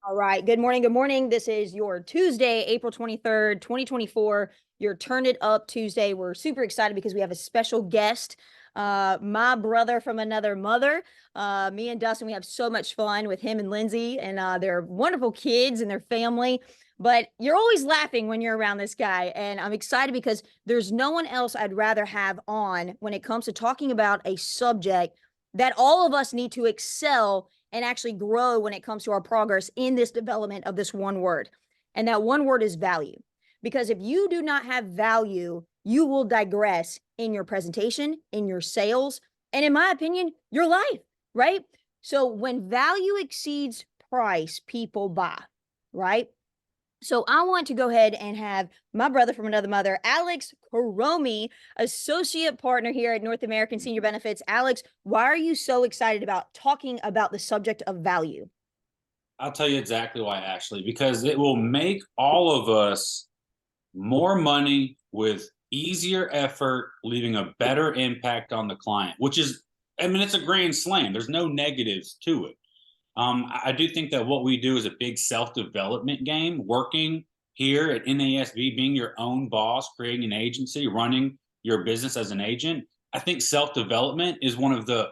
All right. Good morning. Good morning. This is your Tuesday, April 23rd, 2024, your Turn It Up Tuesday. We're super excited because we have a special guest, my brother from another mother. Me and Dustin, we have so much fun with him and Lindsay, and they're wonderful kids and their family. But you're always laughing when you're around this guy. And I'm excited because there's no one else I'd rather have on when it comes to talking about a subject that all of us need to excel and actually grow when it comes to our progress in this development of this one word. And that one word is value. Because if you do not have value, you will digress in your presentation, in your sales, and in my opinion, your life, right? So when value exceeds price, people buy, right? So I want to go ahead and have my brother from another mother, Alex Cromie, associate partner here at North American Senior Benefits. Alex, why are you so excited about talking about the subject of value? I'll tell you exactly why, Ashley, because it will make all of us more money with easier effort, leaving a better impact on the client, which is, I mean, it's a grand slam. There's no negatives to it. I do think that what we do is a big self-development game, working here at NASB, being your own boss, creating an agency, running your business as an agent. I think self-development is one of the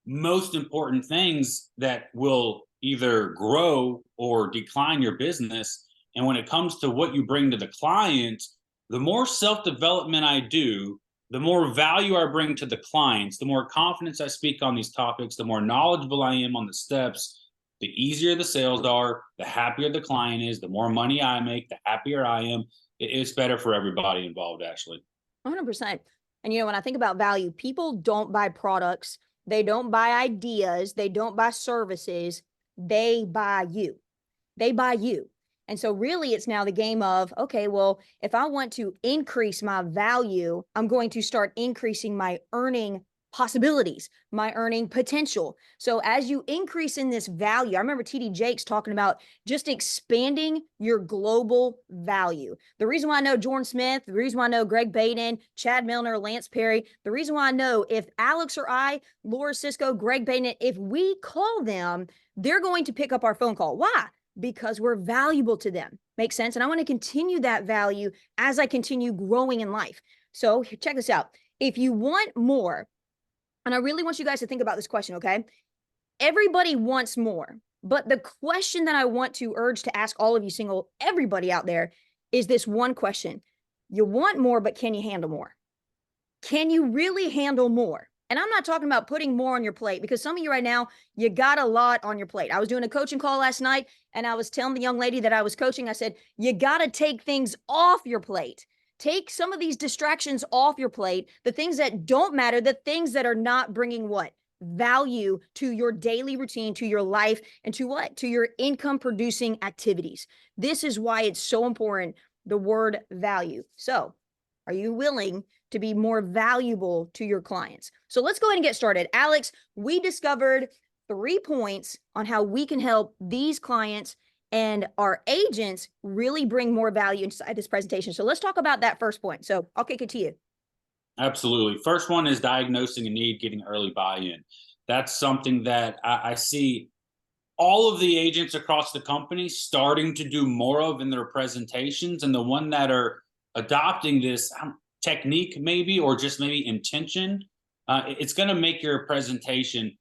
most important things that will either grow or decline your business. And when it comes to what you bring to the client, the more self-development I do, the more value I bring to the clients, the more confidence I speak on these topics, the more knowledgeable I am on the steps, the easier the sales are, the happier the client is, the more money I make, the happier I am. It's better for everybody involved, Ashley. 100%. And when I think about value, people don't buy products, they don't buy ideas, they don't buy services, they buy you. They buy you. And so really it's now the game of, okay, well, if I want to increase my value, I'm going to start increasing my earning possibilities, my earning potential. So as you increase in this value, I remember TD Jakes talking about just expanding your global value. The reason why I know Jordan Smith, the reason why I know Greg Baden, Chad Milner, Lance Perry, the reason why I know if Alex or I, Laura Cisco, Greg Baden, if we call them, they're going to pick up our phone call. Why? Because we're valuable to them. Makes sense? And I want to continue that value as I continue growing in life. So check this out. If you want more, and I really want you guys to think about this question, okay? Everybody wants more. But the question that I want to urge to ask all of you, everybody out there, is this one question. You want more, but can you handle more? Can you really handle more? And I'm not talking about putting more on your plate, because some of you right now, you got a lot on your plate. I was doing a coaching call last night, and I was telling the young lady that I was coaching, I said, you got to take things off your plate. Take some of these distractions off your plate, the things that don't matter, the things that are not bringing what? Value to your daily routine, to your life, and to what? To your income producing activities. This is why it's so important, the word value. So, are you willing to be more valuable to your clients? So let's go ahead and get started. Alex, we discovered 3 points on how we can help these clients and our agents really bring more value inside this presentation. So let's talk about that first point. So I'll kick it to you. Absolutely. First one is diagnosing a need, getting early buy-in. That's something that I see all of the agents across the company starting to do more of in their presentations, and the one that are adopting this technique maybe, or just maybe intention, it's going to make your presentation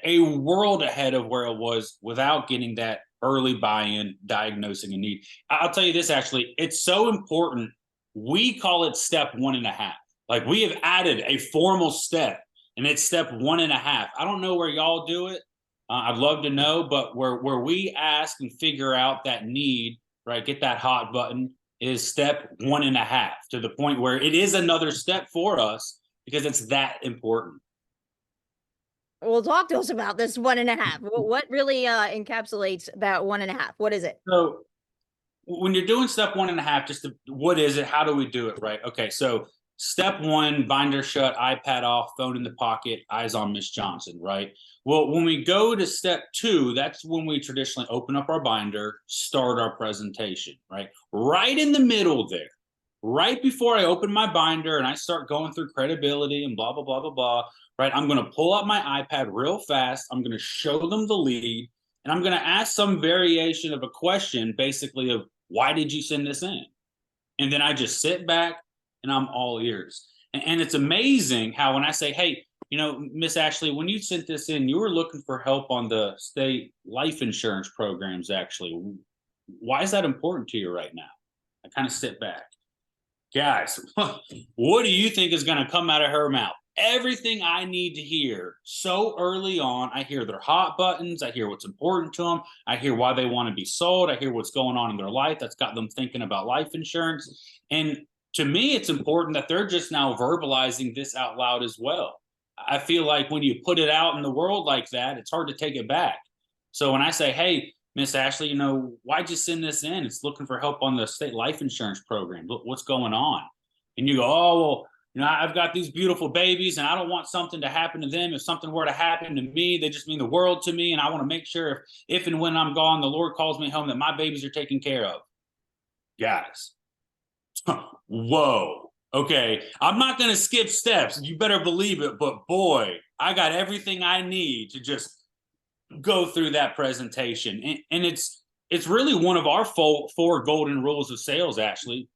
a world ahead of where it was without getting that early buy-in, diagnosing a need. I'll tell you this, actually, it's so important. We call it step 1.5. Like, we have added a formal step, and it's step 1.5. I don't know where y'all do it. I'd love to know, but where we ask and figure out that need, right, get that hot button, is step 1.5, to the point where it is another step for us because it's that important. Well, talk to us about this 1.5. What really encapsulates that 1.5? What is it? So when you're doing step 1.5, what is it? How do we do it? Right. Okay. So step one, binder shut, iPad off, phone in the pocket, eyes on Miss Johnson. Right. Well, when we go to step 2, that's when we traditionally open up our binder, start our presentation. Right in the middle there. Right before I open my binder and I start going through credibility and blah, blah, blah, blah, blah, right? I'm going to pull up my iPad real fast. I'm going to show them the lead. and I'm going to ask some variation of a question, basically of why did you send this in? And then I just sit back and I'm all ears. And it's amazing how when I say, hey, Miss Ashley, when you sent this in, you were looking for help on the state life insurance programs, actually. Why is that important to you right now? I kind of sit back. Guys, what do you think is going to come out of her mouth? Everything I need to hear so early on. I hear their hot buttons. I hear what's important to them. I hear why they want to be sold. I hear what's going on in their life that's got them thinking about life insurance. And to me, it's important that they're just now verbalizing this out loud as well. I feel like when you put it out in the world like that, it's hard to take it back. So when I say, hey, Miss Ashley, why'd you send this in? It's looking for help on the state life insurance program. Look, what's going on? And you go, oh, well, I've got these beautiful babies and I don't want something to happen to them. If something were to happen to me, they just mean the world to me. And I want to make sure if and when I'm gone, the Lord calls me home, that my babies are taken care of. Guys, whoa. Okay, I'm not going to skip steps. You better believe it. But boy, I got everything I need to just go through that presentation. And it's really one of our four golden rules of sales, actually.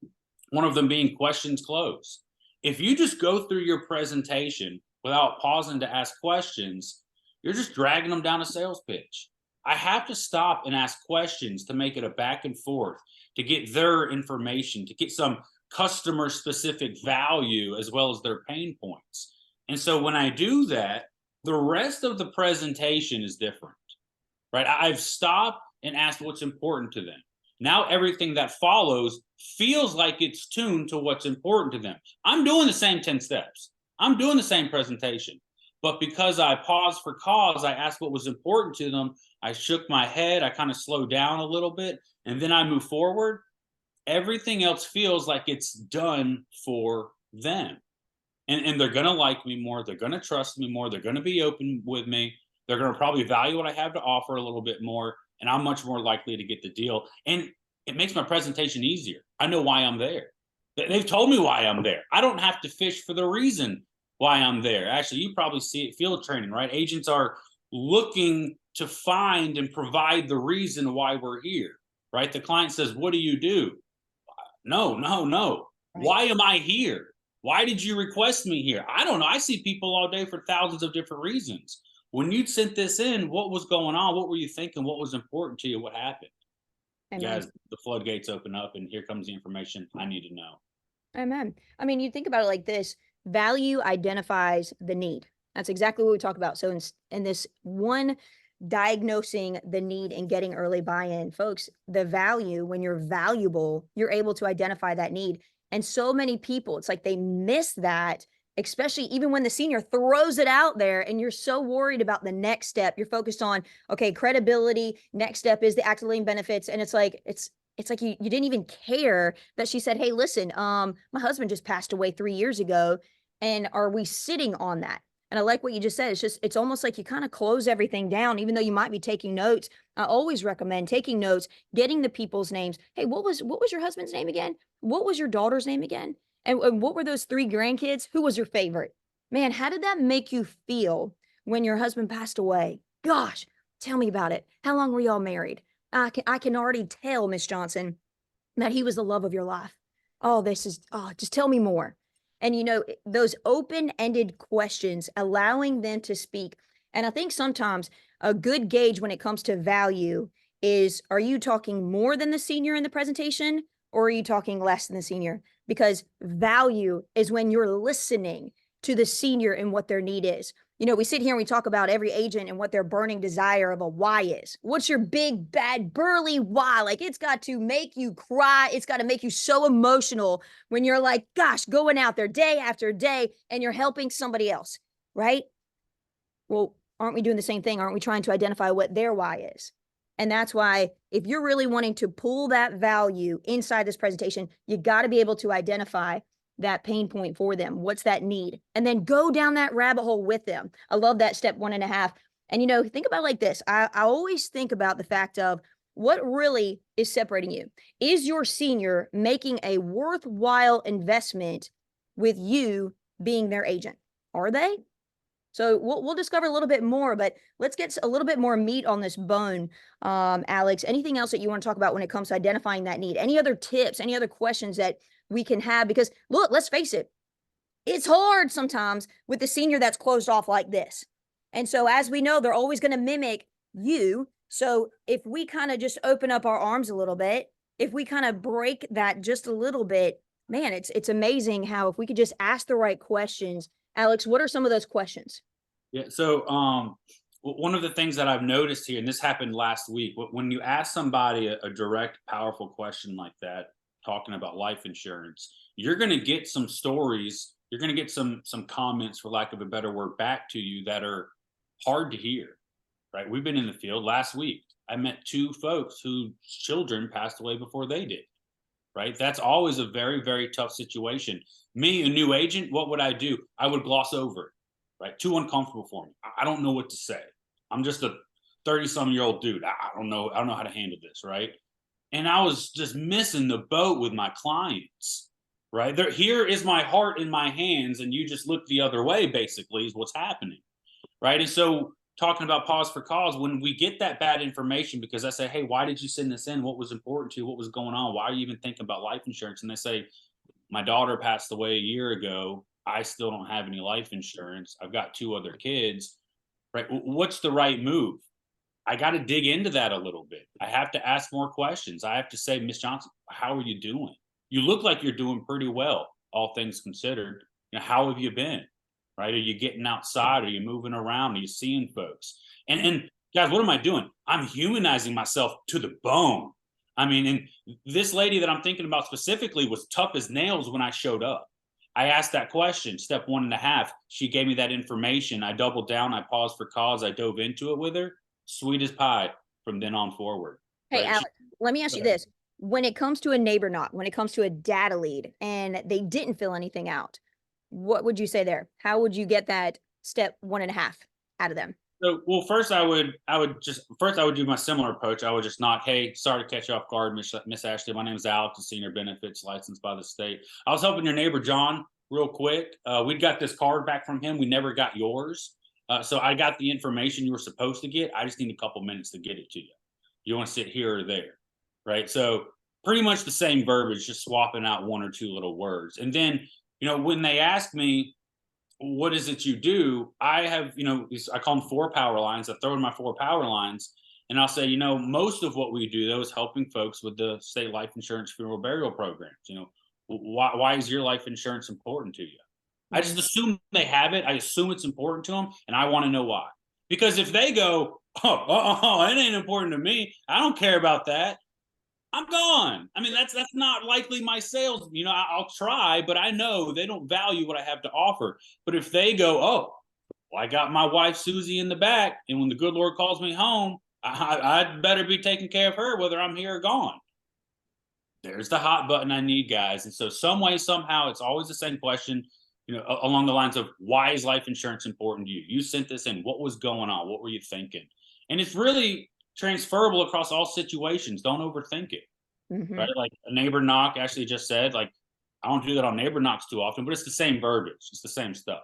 One of them being questions close. If you just go through your presentation without pausing to ask questions, you're just dragging them down a sales pitch. I have to stop and ask questions to make it a back and forth, to get their information, to get some customer specific value as well as their pain points. And so when I do that, the rest of the presentation is different, right? I've stopped and asked what's important to them. Now everything that follows feels like it's tuned to what's important to them. I'm doing the same 10 steps. I'm doing the same presentation. But because I paused for cause, I asked what was important to them. I shook my head. I kind of slowed down a little bit. And then I move forward. Everything else feels like it's done for them. And they're going to like me more. They're going to trust me more. They're going to be open with me. They're going to probably value what I have to offer a little bit more. And I'm much more likely to get the deal. And it makes my presentation easier. I know why I'm there. They've told me why I'm there. I don't have to fish for the reason why I'm there. Actually, you probably see it field training, right? Agents are looking to find and provide the reason why we're here, right? The client says, what do you do? No. Right. Why am I here? Why did you request me here? I don't know. I see people all day for thousands of different reasons. When you sent this in, what was going on? What were you thinking? What was important to you? What happened? Amen. Guys, the floodgates open up and here comes the information I need to know. Amen. I mean, you think about it like this: value identifies the need. That's exactly what we talk about. So in this one, diagnosing the need and getting early buy-in, folks, the value, when you're valuable, you're able to identify that need. And so many people, it's like they miss that, especially even when the senior throws it out there and you're so worried about the next step. You're focused on, okay, credibility. Next step is the active living benefits. And it's like you didn't even care that she said, hey, listen, my husband just passed away 3 years ago. And are we sitting on that? And I like what you just said. It's almost like you kind of close everything down, even though you might be taking notes. I always recommend taking notes, getting the people's names. Hey, what was your husband's name again? What was your daughter's name again? And what were those 3 grandkids? Who was your favorite? Man, how did that make you feel when your husband passed away? Gosh, tell me about it. How long were y'all married? I can already tell, Miss Johnson, that he was the love of your life. Just tell me more. And those open-ended questions, allowing them to speak. And I think sometimes a good gauge when it comes to value is, are you talking more than the senior in the presentation, or are you talking less than the senior? Because value is when you're listening to the senior and what their need is. We sit here and we talk about every agent and what their burning desire of a why is. What's your big, bad, burly why? Like, it's got to make you cry. It's got to make you so emotional when you're like, gosh, going out there day after day and you're helping somebody else, right? Well, aren't we doing the same thing? Aren't we trying to identify what their why is? And that's why if you're really wanting to pull that value inside this presentation, you got to be able to identify that pain point for them. What's that need? And then go down that rabbit hole with them. I love that step 1.5. And think about it like this. I always think about the fact of what really is separating you. Is your senior making a worthwhile investment with you being their agent? Are they? So we'll discover a little bit more, but let's get a little bit more meat on this bone. Alex, anything else that you want to talk about when it comes to identifying that need? Any other tips, any other questions that we can have? Because look, let's face it, it's hard sometimes with the senior that's closed off like this. And so as we know, they're always going to mimic you. So if we kind of just open up our arms a little bit, if we kind of break that just a little bit, man, it's amazing how if we could just ask the right questions. Alex, what are some of those questions? Yeah. So, one of the things that I've noticed here, and this happened last week, when you ask somebody a direct, powerful question like that, talking about life insurance, you're going to get some stories. You're going to get some comments, for lack of a better word, back to you that are hard to hear. Right? We've been in the field last week. I met two folks whose children passed away before they did. Right? That's always a very, very tough situation. Me, a new agent, what would I do? I would gloss over it. Right? Too uncomfortable for me. I don't know what to say. I'm just a 30-some-year-old dude. I don't know. I don't know how to handle this. Right? And I was just missing the boat with my clients. Right? Here is my heart in my hands, and you just look the other way, basically, is what's happening. Right? And so, talking about pause for cause, when we get that bad information, because I say, hey, why did you send this in? What was important to you? What was going on? Why are you even thinking about life insurance? And they say, my daughter passed away a year ago. I still don't have any life insurance. I've got two other kids. Right? What's the right move? I got to dig into that a little bit. I have to ask more questions. I have to say, Miss Johnson, how are you doing? You look like you're doing pretty well, all things considered. How have you been? Right? Are you getting outside? Are you moving around? Are you seeing folks? And guys, what am I doing? I'm humanizing myself to the bone. I mean, and this lady that I'm thinking about specifically was tough as nails when I showed up. I asked that question, step 1.5. She gave me that information. I doubled down. I paused for cause. I dove into it with her. Sweet as pie from then on forward. Hey, Right? Alex, let me ask you this. When it comes to a neighbor knock, when it comes to a data lead and they didn't fill anything out, what would you say there? How would you get that step 1.5 out of them? So, well, first I would do my similar approach. I would just knock, hey, sorry to catch you off guard, Miss Ashley. My name is Alex, a senior benefits licensed by the state. I was helping your neighbor John real quick. We'd got this card back from him. We never got yours. So I got the information you were supposed to get. I just need a couple minutes to get it to you. You want to sit here or there, right? So pretty much the same verbiage, just swapping out one or two little words. And then, when they ask me, what is it you do? I have, I call them 4 power lines. I throw in my 4 power lines and I'll say, most of what we do though is helping folks with the state life insurance funeral burial programs. Why is your life insurance important to you? I just assume they have it. I assume it's important to them and I want to know why. Because if they go, it ain't important to me, I don't care about that, I'm gone. I mean, that's not likely my sales. I'll try, but I know they don't value what I have to offer. But if they go, oh, well, I got my wife Susie in the back, and when the good Lord calls me home, I'd better be taking care of her, whether I'm here or gone. There's the hot button I need, guys. And so, some way, somehow, it's always the same question. Along the lines of, why is life insurance important to you? You sent this in. What was going on? What were you thinking? And it's really transferable across all situations. Don't overthink it. Mm-hmm. Right? Like a neighbor knock actually just said, like, I don't do that on neighbor knocks too often, but it's the same verbiage. It's the same stuff.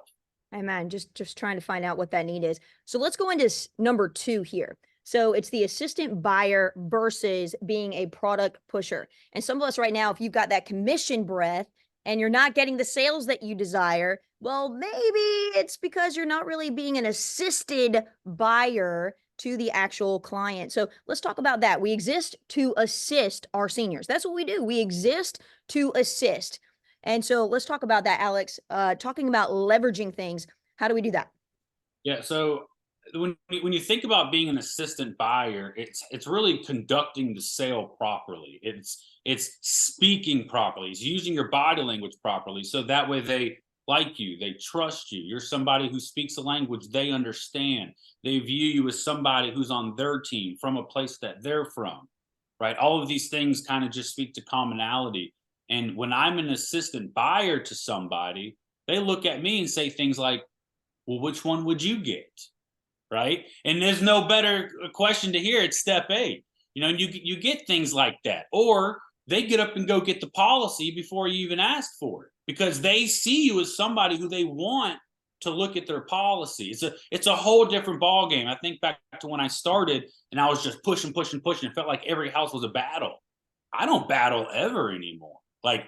Amen. Just trying to find out what that need is. So let's go into number 2 here. So it's the assistant buyer versus being a product pusher. And some of us right now, if you've got that commission breath and you're not getting the sales that you desire, well, maybe it's because you're not really being an assisted buyer to the actual client. So let's talk about that. We exist to assist our seniors. That's what we do. We exist to assist. And so let's talk about that, Alex. Talking about leveraging things. How do we do that? Yeah. So when you think about being an assistant buyer, it's really conducting the sale properly. It's speaking properly. It's using your body language properly. So that way they like you, they trust you. You're somebody who speaks a language they understand. They view you as somebody who's on their team from a place that they're from, right? All of these things kind of just speak to commonality. And when I'm an assistant buyer to somebody, they look at me and say things like, well, which one would you get? Right? And there's no better question to hear. It's step 8. You get things like that. Or they get up and go get the policy before you even ask for it, because they see you as somebody who they want to look at their policy. It's a whole different ball game. I think back to when I started and I was just pushing. It felt like every house was a battle. I don't battle ever anymore. Like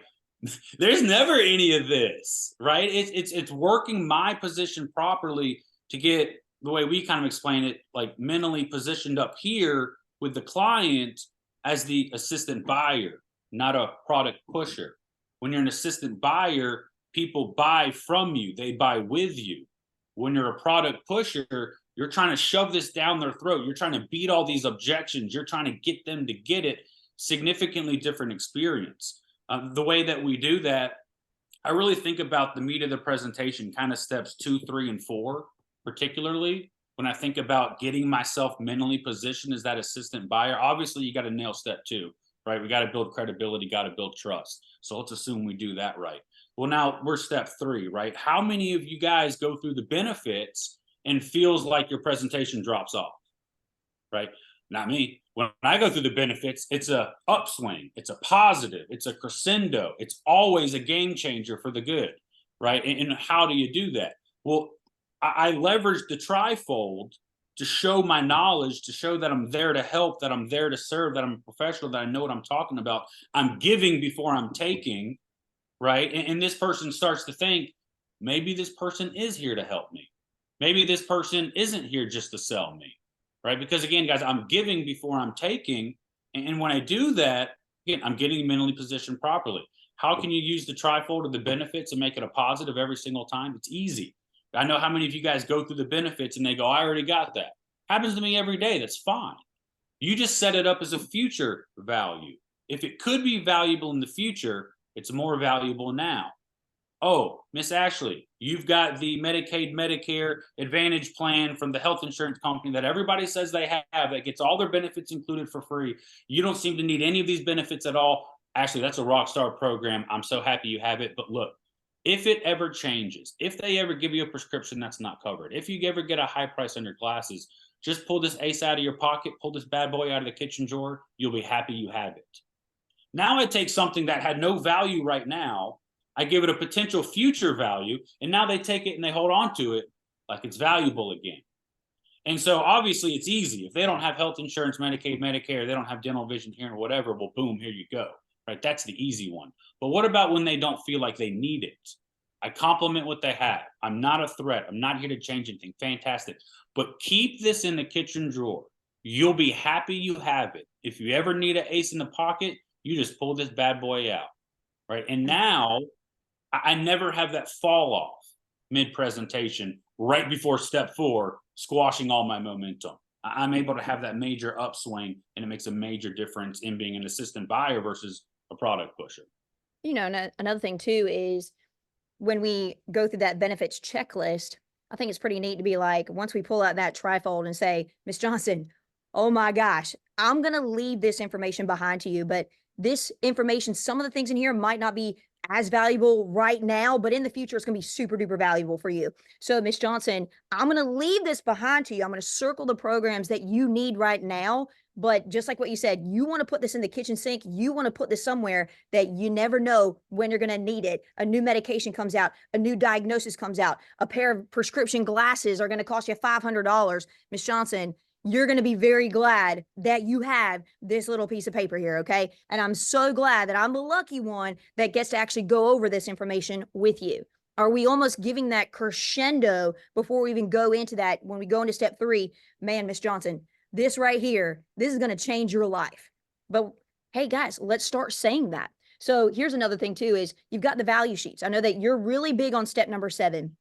there's never any of this, right? It's working my position properly to get the way we kind of explain it, like mentally positioned up here with the client as the assistant buyer, not a product pusher. When you're an assistant buyer, people buy from you, they buy with you. When you're a product pusher, you're trying to shove this down their throat. You're trying to beat all these objections. You're trying to get them to get it. Significantly different experience. The way that we do that, I really think about the meat of the presentation, kind of steps 2, 3, and 4, particularly when I think about getting myself mentally positioned as that assistant buyer. Obviously, you got to nail step 2, right? We got to build credibility, got to build trust. So let's assume we do that right. Well, now we're step 3, right? How many of you guys go through the benefits and feels like your presentation drops off, right? Not me. When I go through the benefits, it's a upswing, it's a positive, it's a crescendo, it's always a game changer for the good, right? And how do you do that? Well, I leverage the trifold to show my knowledge, to show that I'm there to help, that I'm there to serve, that I'm a professional, that I know what I'm talking about. I'm giving before I'm taking, right? And this person starts to think, maybe this person is here to help me. Maybe this person isn't here just to sell me. Right? Because again, guys, I'm giving before I'm taking. And when I do that, again, I'm getting mentally positioned properly. How can you use the trifold of the benefits and make it a positive every single time? It's easy. I know how many of you guys go through the benefits and they go, I already got that. Happens to me every day. That's fine. You just set it up as a future value. If it could be valuable in the future, it's more valuable now. Oh, Miss Ashley, you've got the Medicaid, Medicare Advantage plan from the health insurance company that everybody says they have that gets all their benefits included for free. You don't seem to need any of these benefits at all. Ashley, that's a rock star program. I'm so happy you have it. But look, if it ever changes, if they ever give you a prescription that's not covered, if you ever get a high price on your glasses, just pull this ace out of your pocket, pull this bad boy out of the kitchen drawer. You'll be happy you have it. Now I take something that had no value right now, I give it a potential future value, and now they take it and they hold on to it like it's valuable again. And so obviously it's easy. If they don't have health insurance, Medicaid, Medicare, they don't have dental, vision, hearing, or whatever, well, boom, here you go, right? That's the easy one. But what about when they don't feel like they need it? I compliment what they have. I'm not a threat. I'm not here to change anything. Fantastic. But keep this in the kitchen drawer. You'll be happy you have it. If you ever need an ace in the pocket, you just pull this bad boy out, right? And now I never have that fall off mid-presentation right before step 4, squashing all my momentum. I'm able to have that major upswing, and it makes a major difference in being an assistant buyer versus a product pusher. You know, another thing too is when we go through that benefits checklist, I think it's pretty neat to be like, once we pull out that trifold and say, Miss Johnson, oh my gosh, I'm going to leave this information behind to you, but this information, some of the things in here might not be as valuable right now, but in the future, it's going to be super duper valuable for you. So Miss Johnson, I'm going to leave this behind to you. I'm going to circle the programs that you need right now. But just like what you said, you want to put this in the kitchen sink. You want to put this somewhere that you never know when you're going to need it. A new medication comes out, a new diagnosis comes out, a pair of prescription glasses are going to cost you $500. Miss Johnson, you're going to be very glad that you have this little piece of paper here, okay? And I'm so glad that I'm the lucky one that gets to actually go over this information with you. Are we almost giving that crescendo before we even go into that? When we go into step 3, man, Miss Johnson, this right here, this is going to change your life. But hey, guys, let's start saying that. So here's another thing too, is you've got the value sheets. I know that you're really big on step number 7.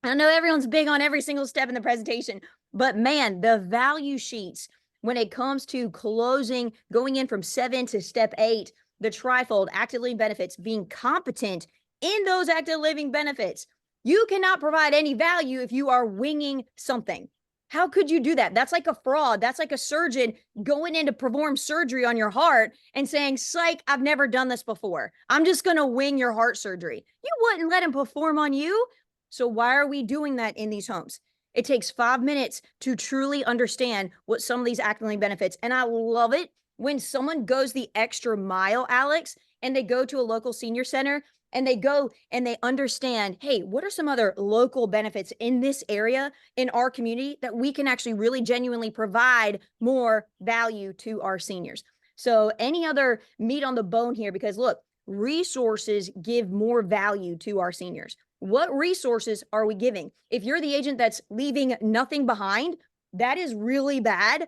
I know everyone's big on every single step in the presentation, but man, the value sheets, when it comes to closing, going in from 7 to step 8, the trifold, active living benefits, being competent in those active living benefits. You cannot provide any value if you are winging something. How could you do that? That's like a fraud. That's like a surgeon going in to perform surgery on your heart and saying, psych, I've never done this before. I'm just going to wing your heart surgery. You wouldn't let him perform on you. So why are we doing that in these homes? It takes 5 minutes to truly understand what some of these active living benefits. And I love it when someone goes the extra mile, Alex, and they go to a local senior center and they go and they understand, hey, what are some other local benefits in this area, in our community, that we can actually really genuinely provide more value to our seniors. So any other meat on the bone here, because look, resources give more value to our seniors. What resources are we giving? If you're the agent that's leaving nothing behind, that is really bad.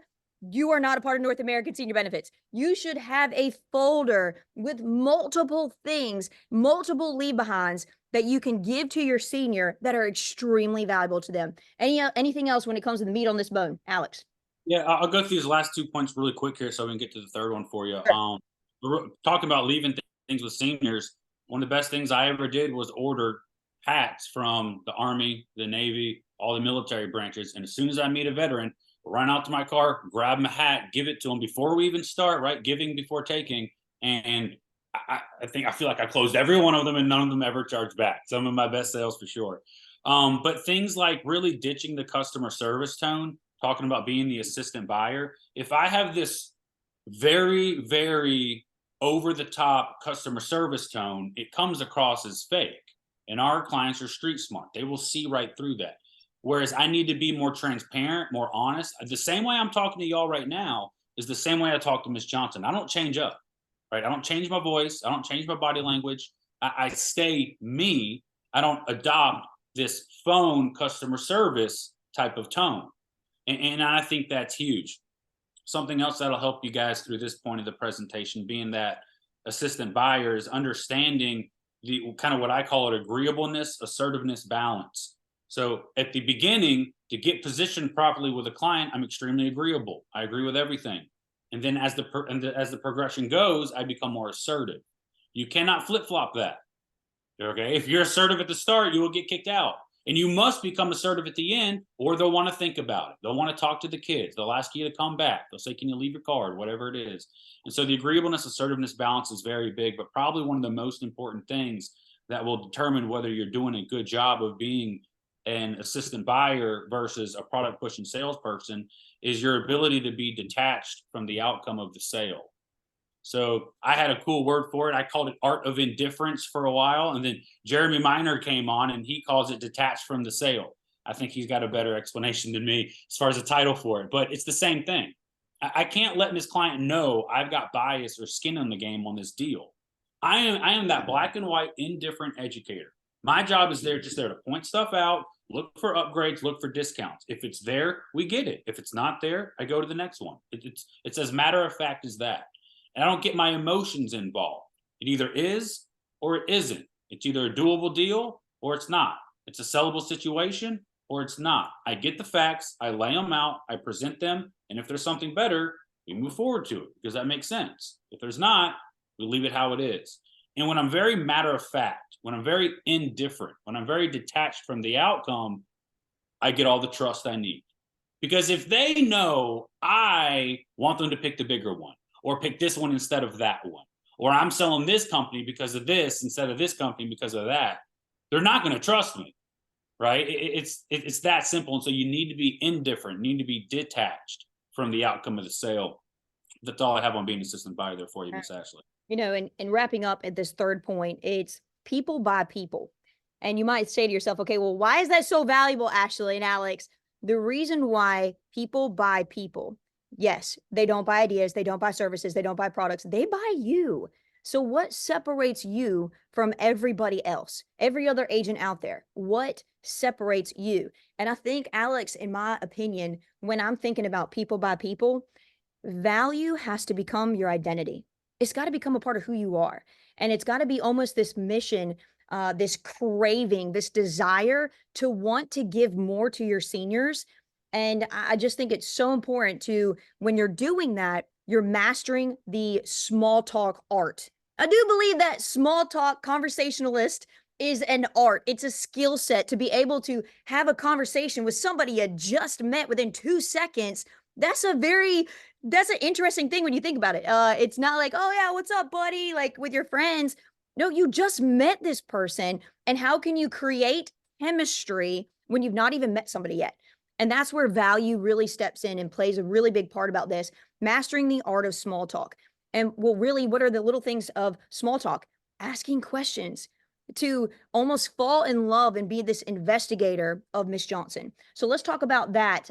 You are not a part of North American Senior Benefits. You should have a folder with multiple things, multiple leave behinds that you can give to your senior that are extremely valuable to them. Anything else when it comes to the meat on this bone, Alex? Yeah, I'll go through these last 2 points really quick here so we can get to the third one for you. Sure. We're talking about leaving things with seniors. One of the best things I ever did was order hats from the Army, the Navy, all the military branches. And as soon as I meet a veteran, run out to my car, grab him a hat, give it to him before we even start, right? Giving before taking. And I feel like I closed every one of them and none of them ever charged back. Some of my best sales for sure. But things like really ditching the customer service tone, talking about being the assistant buyer. If I have this very, very over the top customer service tone, it comes across as fake. And our clients are street smart. They will see right through that. Whereas I need to be more transparent, more honest. The same way I'm talking to y'all right now is the same way I talk to Miss Johnson. I don't change up, right? I don't change my voice. I don't change my body language. I stay me. I don't adopt this phone customer service type of tone. And I think that's huge. Something else that'll help you guys through this point of the presentation, being that assistant buyer, is understanding the kind of what I call it agreeableness, assertiveness, balance. So at the beginning, to get positioned properly with a client, I'm extremely agreeable. I agree with everything. And then as the progression goes, I become more assertive. You cannot flip flop that. Okay. If you're assertive at the start, you will get kicked out. And you must become assertive at the end, or they'll want to think about it. They'll want to talk to the kids. They'll ask you to come back. They'll say, can you leave your card? Whatever it is. And so the agreeableness, assertiveness balance is very big, but probably one of the most important things that will determine whether you're doing a good job of being an assistant buyer versus a product pushing salesperson is your ability to be detached from the outcome of the sale. So I had a cool word for it. I called it art of indifference for a while. And then Jeremy Miner came on and he calls it detached from the sale. I think he's got a better explanation than me as far as a title for it, but it's the same thing. I can't let this client know I've got bias or skin in the game on this deal. I am that black and white indifferent educator. My job is just there to point stuff out, look for upgrades, look for discounts. If it's there, we get it. If it's not there, I go to the next one. It's as matter of fact as that. And I don't get my emotions involved. It either is or it isn't. It's either a doable deal or it's not. It's a sellable situation or it's not. I get the facts, I lay them out, I present them, and if there's something better, we move forward to it because that makes sense. If there's not, we leave it how it is. And when I'm very matter of fact, when I'm very indifferent, when I'm very detached from the outcome, I get all the trust I need. Because if they know I want them to pick the bigger one, or pick this one instead of that one, or I'm selling this company because of this instead of this company because of that, they're not going to trust me, right? It's that simple. And so you need to be indifferent, you need to be detached from the outcome of the sale. That's all I have on being assistant buyer there for you, Miss Ashley. You know, and wrapping up at this third point, it's people by people. And you might say to yourself, okay, well, why is that so valuable, Ashley and Alex? The reason why people buy people, yes, they don't buy ideas, they don't buy services, they don't buy products, they buy you. So what separates you from everybody else, every other agent out there? What separates you? And I think, Alex, in my opinion, when I'm thinking about people by people, value has to become your identity. It's got to become a part of who you are. And it's got to be almost this mission, this craving, this desire to want to give more to your seniors. And I just think it's so important to, when you're doing that, you're mastering the small talk art. I do believe that small talk conversationalist is an art. It's a skill set to be able to have a conversation with somebody you just met within 2 seconds. That's an interesting thing when you think about it. It's not like, oh yeah, what's up, buddy? Like with your friends. No, you just met this person. And how can you create chemistry when you've not even met somebody yet? And that's where value really steps in and plays a really big part about this, mastering the art of small talk. And well, really, what are the little things of small talk? Asking questions. to almost fall in love and be this investigator of Miss Johnson. So let's talk about that.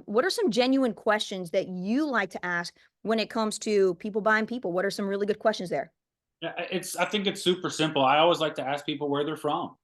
What are some genuine questions that you like to ask when it comes to people buying people? What are some really good questions there? Yeah, I think it's super simple. I always like to ask people where they're from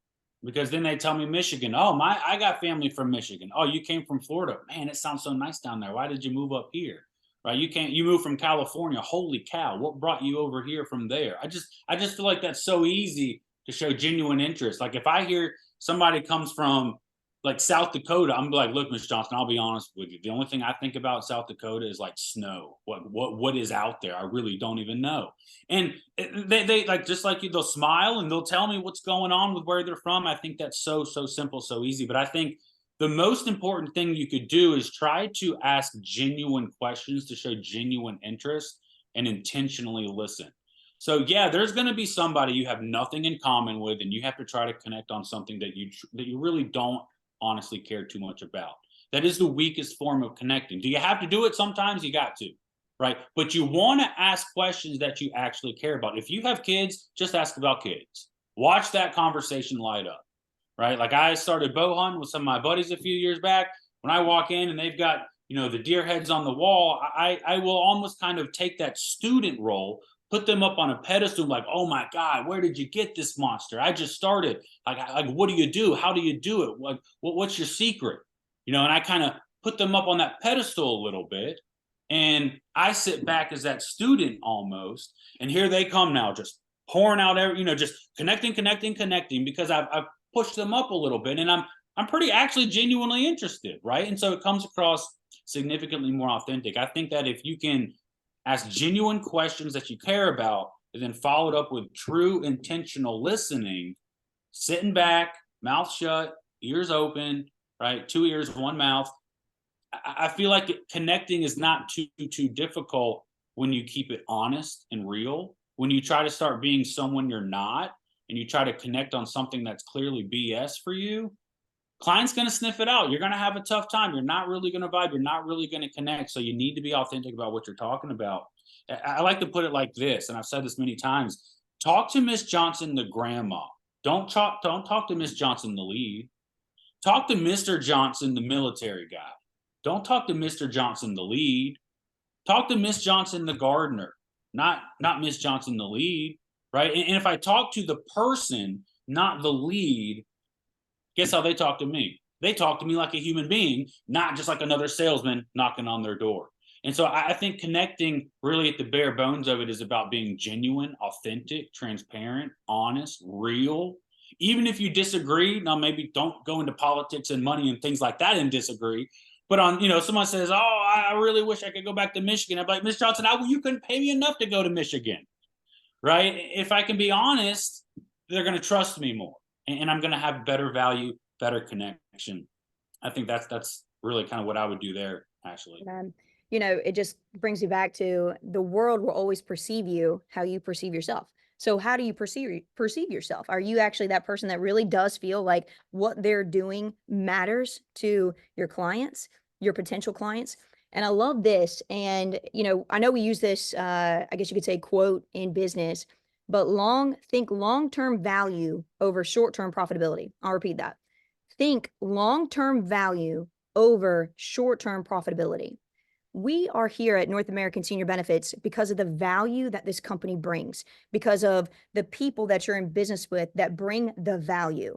because then they tell me Michigan. Oh, I got family from Michigan. Oh, you came from Florida. Man, it sounds so nice down there. Why did you move up here? Right? You moved from California. Holy cow. What brought you over here from there? I just feel like that's so easy to show genuine interest. Like if I hear somebody comes from like South Dakota, I'm like, look, Miss Johnson, I'll be honest with you. The only thing I think about South Dakota is like snow. What is out there? I really don't even know. And they like just like you, they'll smile and they'll tell me what's going on with where they're from. I think that's so simple, so easy. But I think the most important thing you could do is try to ask genuine questions to show genuine interest and intentionally listen. So yeah, there's going to be somebody you have nothing in common with, and you have to try to connect on something that you really don't honestly care too much about. That is the weakest form of connecting. Do you have to do it sometimes? You got to, right? But you want to ask questions that you actually care about. If you have kids, just ask about kids. Watch that conversation light up, right? Like I started bow hunting with some of my buddies a few years back. When I walk in and they've got, the deer heads on the wall, I will almost kind of take that student role, put them up on a pedestal, like, oh my God, where did you get this monster? I just started. Like, what do you do? How do you do it? Like, what's your secret? And I kind of put them up on that pedestal a little bit. And I sit back as that student almost. And here they come now, just pouring out just connecting, because I've pushed them up a little bit. And I'm pretty actually genuinely interested, right? And so it comes across significantly more authentic. I think that if you can ask genuine questions that you care about, and then followed up with true intentional listening, sitting back, mouth shut, ears open, right? 2 ears, 1 mouth. I feel like connecting is not too difficult when you keep it honest and real. When you try to start being someone you're not, and you try to connect on something that's clearly BS for you, client's going to sniff it out. You're going to have a tough time. You're not really going to vibe. You're not really going to connect. So you need to be authentic about what you're talking about. I like to put it like this, and I've said this many times. Talk to Miss Johnson, the grandma. Don't talk to Miss Johnson, the lead. Talk to Mr. Johnson, the military guy. Don't talk to Mr. Johnson, the lead. Talk to Miss Johnson, the gardener, not Miss Johnson, the lead, right? And if I talk to the person, not the lead, guess how they talk to me? They talk to me like a human being, not just like another salesman knocking on their door. And so I think connecting really at the bare bones of it is about being genuine, authentic, transparent, honest, real. Even if you disagree, now maybe don't go into politics and money and things like that and disagree. But someone says, "Oh, I really wish I could go back to Michigan." I'm like, "Miss Johnson, you couldn't pay me enough to go to Michigan, right?" If I can be honest, they're going to trust me more, and I'm going to have better value, better connection. I think that's really kind of what I would do there, actually. It just brings you back to the world will always perceive you how you perceive yourself. So how do you perceive yourself? Are you actually that person that really does feel like what they're doing matters to your clients, your potential clients? And I love this. And, I know we use this, I guess you could say quote in business, but think long-term value over short-term profitability. I'll repeat that. Think long-term value over short-term profitability. We are here at North American Senior Benefits because of the value that this company brings, because of the people that you're in business with that bring the value.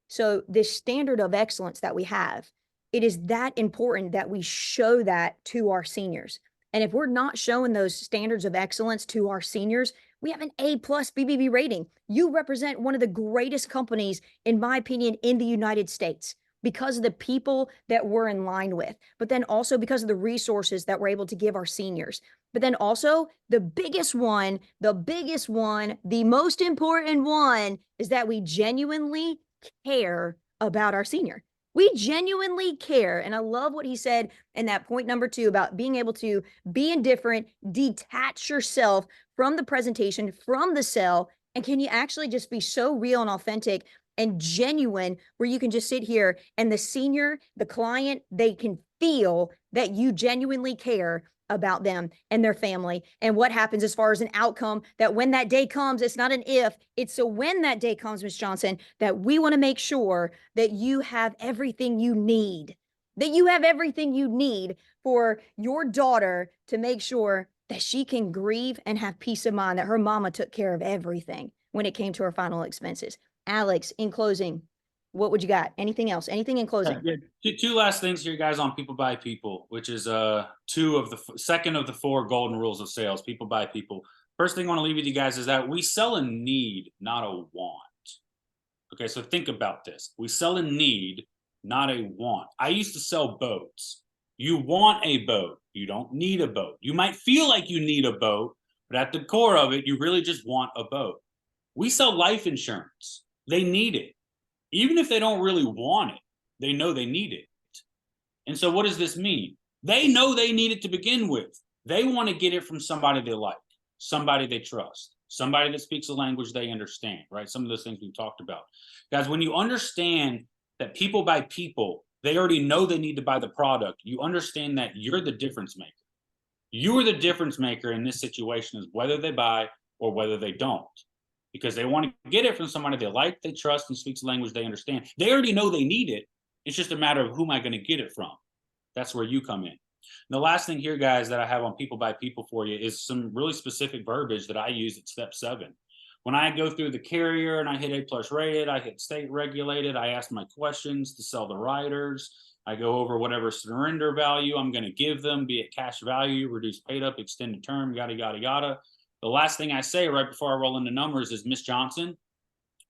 So this standard of excellence that we have, it is that important that we show that to our seniors. And if we're not showing those standards of excellence to our seniors, we have an A+ BBB rating. You represent one of the greatest companies, in my opinion, in the United States, because of the people that we're in line with, but then also because of the resources that we're able to give our seniors. But then also the biggest one, the most important one is that we genuinely care about our senior. We genuinely care. And I love what he said in that point number 2 about being able to be indifferent, detach yourself from the presentation, from the sell. And can you actually just be so real and authentic and genuine where you can just sit here and the senior, the client, they can feel that you genuinely care about them and their family and what happens as far as an outcome, that when that day comes, it's not an if, it's a when that day comes, Ms. Johnson, that we want to make sure that you have everything you need, that you have everything you need for your daughter to make sure that she can grieve and have peace of mind that her mama took care of everything when it came to her final expenses. Alex, in closing, what would you got? Anything else? Anything in closing? Two last things here, guys, on people by people, which is second of the 4 golden rules of sales. People by people. First thing I want to leave with you guys is that we sell a need, not a want. Okay, so think about this. We sell a need, not a want. I used to sell boats. You want a boat. You don't need a boat. You might feel like you need a boat, but at the core of it, you really just want a boat. We sell life insurance. They need it. Even if they don't really want it, they know they need it. And so what does this mean? They know they need it to begin with. They want to get it from somebody they like, somebody they trust, somebody that speaks a language they understand, right? Some of those things we've talked about. Guys, when you understand that people buy people, they already know they need to buy the product, you understand that you're the difference maker. You are the difference maker in this situation, is whether they buy or whether they don't. Because they want to get it from somebody they like, they trust, and speaks a language they understand. They already know they need it. It's just a matter of who am I going to get it from. That's where you come in. And the last thing here, guys, that I have on people by people for you is some really specific verbiage that I use at step 7. When I go through the carrier and I hit A+ rated, I hit state regulated, I ask my questions to sell the riders. I go over whatever surrender value I'm going to give them, be it cash value, reduced paid up, extended term, yada, yada, yada. The last thing I say right before I roll into numbers is, Miss Johnson,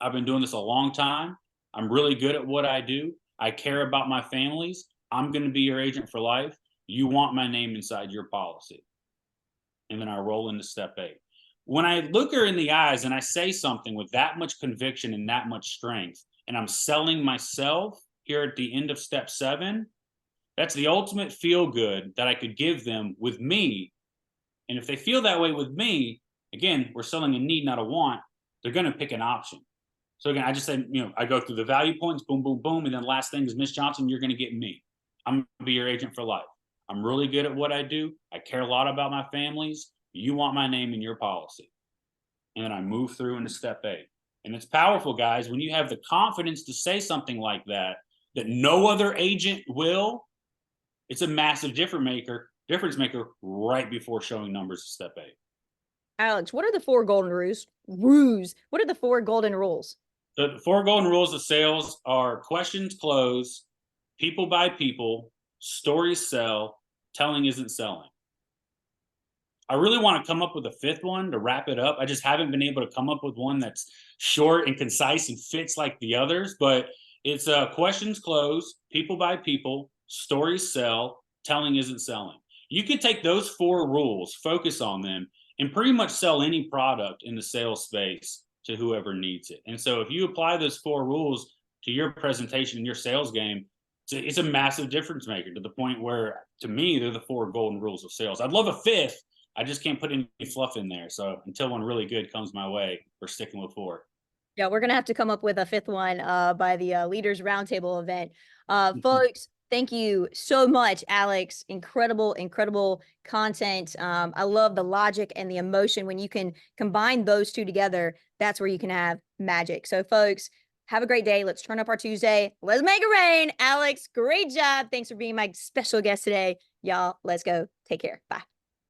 I've been doing this a long time. I'm really good at what I do. I care about my families. I'm going to be your agent for life. You want my name inside your policy. And then I roll into step 8. When I look her in the eyes and I say something with that much conviction and that much strength, and I'm selling myself here at the end of step 7, that's the ultimate feel good that I could give them with me. And if they feel that way with me, again, we're selling a need, not a want, they're going to pick an option. So again, I just say, I go through the value points, boom, boom, boom. And then the last thing is, Miss Johnson, you're going to get me. I'm going to be your agent for life. I'm really good at what I do. I care a lot about my families. You want my name in your policy. And then I move through into step 8. And it's powerful, guys, when you have the confidence to say something like that no other agent will. It's a massive difference maker right before showing numbers of step 8. Alex, what are the 4 golden rules? What are the 4 golden rules? The 4 golden rules of sales are: questions close, people buy people, stories sell, telling isn't selling. I really want to come up with a 5th one to wrap it up. I just haven't been able to come up with one that's short and concise and fits like the others, but it's questions close, people buy people, stories sell, telling isn't selling. You could take those 4 rules, focus on them, and pretty much sell any product in the sales space to whoever needs it. And so if you apply those 4 rules to your presentation and your sales game, it's a massive difference maker, to the point where, to me, they're the 4 golden rules of sales. I'd love a 5th. I just can't put any fluff in there. So until one really good comes my way, we're sticking with 4. Yeah, we're going to have to come up with a 5th one by the Leaders Roundtable event. Folks, thank you so much, Alex. Incredible, incredible content. I love the logic and the emotion. When you can combine those 2 together, that's where you can have magic. So folks, have a great day. Let's turn up our Tuesday. Let's make it rain. Alex, great job. Thanks for being my special guest today. Y'all, let's go. Take care. Bye.